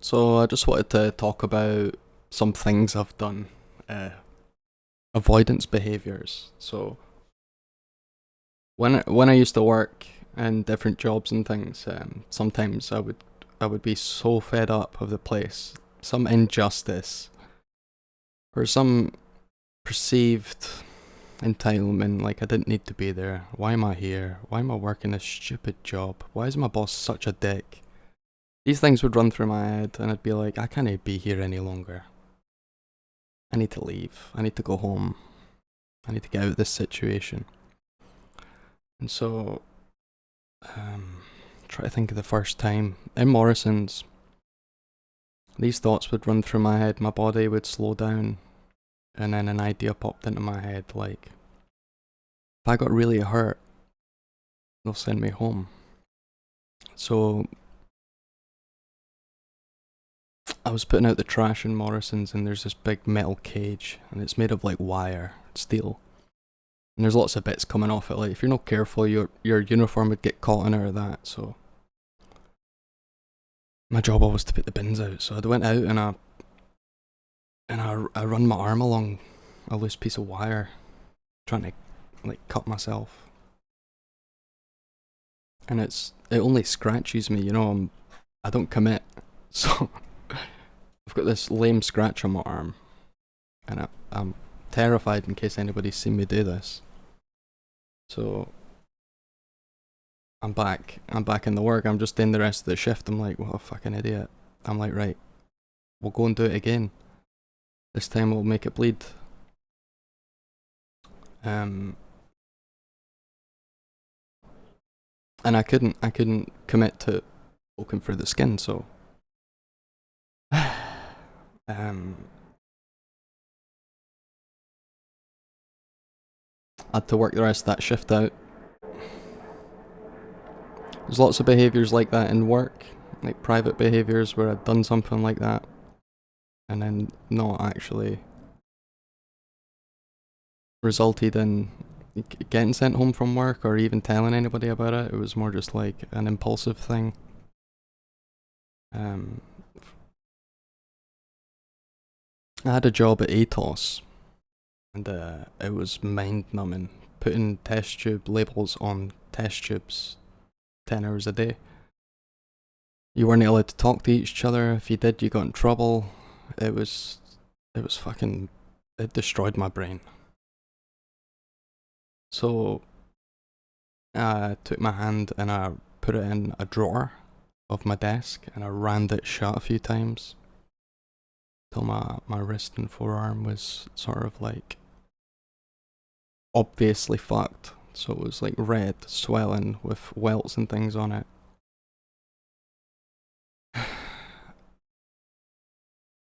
So I just wanted to talk about some things I've done, avoidance behaviors. So when I used to work in different jobs and things, sometimes I would be so fed up of the place, some injustice, or some perceived entitlement, like I didn't need to be there. Why am I here? Why am I working this stupid job? Why is my boss such a dick? These things would run through my head, and I'd be like, I can't be here any longer. I need to leave. I need to go home. I need to get out of this situation. And so, try to think of the first time. In Morrison's, these thoughts would run through my head, my body would slow down, and then an idea popped into my head like, if I got really hurt, they'll send me home. So, I was putting out the trash in Morrison's, and there's this big metal cage, and it's made of like wire, steel. And there's lots of bits coming off it, like if you're not careful, your uniform would get caught in it or that, so. My job was to put the bins out, so I went out and I run my arm along a loose piece of wire, trying to like cut myself. And it only scratches me, I don't commit. So I've got this lame scratch on my arm, and I'm terrified in case anybody's seen me do this. So I'm back in the work. I'm just in the rest of the shift. I'm like, what a fucking idiot. I'm like, right, we'll go and do it again. This time we'll make it bleed. And I couldn't commit to poking through the skin, so I had to work the rest of that shift out. There's lots of behaviours like that in work, like private behaviours where I'd done something like that and then not actually resulted in getting sent home from work or even telling anybody about it. It was more just like an impulsive thing. I had a job at Atos, and it was mind numbing, putting test tube labels on test tubes 10 hours a day. You weren't allowed to talk to each other. If you did, you got in trouble. It was fucking, it destroyed my brain. So I took my hand and I put it in a drawer of my desk and I rammed it shut a few times till my wrist and forearm was sort of like obviously fucked. So it was like red, swelling with welts and things on it.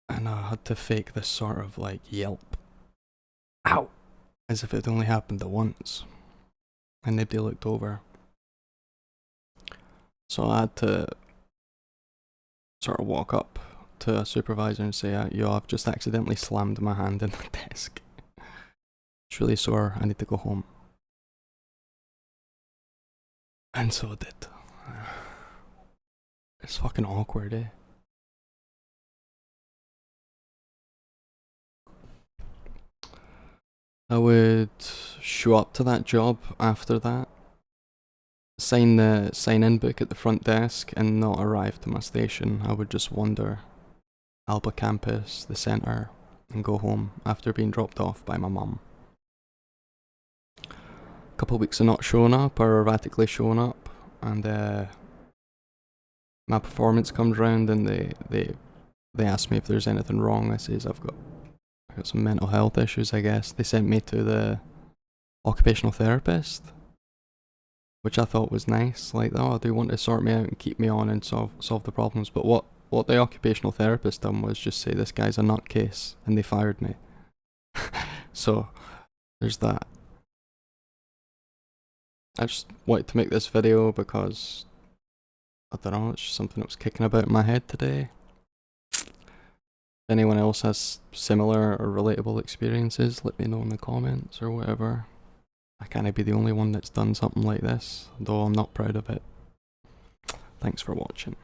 And I had to fake this sort of like yelp. Ow! As if it only happened at once. And nobody looked over. So I had to sort of walk up to a supervisor and say, yo, I've just accidentally slammed my hand in the desk. It's really sore, I need to go home. And so I did. It's fucking awkward, eh? I would show up to that job after that, sign the sign-in book at the front desk, and not arrive to my station. I would just wander Alba campus, the centre, and go home after being dropped off by my mum. A couple of weeks of not showing up or erratically showing up, and my performance comes round and they ask me if there's anything wrong. I says I've got some mental health issues, I guess. They sent me to the occupational therapist, which I thought was nice. Like, oh, they want to sort me out and keep me on and solve the problems. But what the occupational therapist done was just say, this guy's a nutcase, and they fired me. So, there's that. I just wanted to make this video because, I don't know, it's just something that was kicking about in my head today. If anyone else has similar or relatable experiences, let me know in the comments or whatever. I can't be the only one that's done something like this, though I'm not proud of it. Thanks for watching.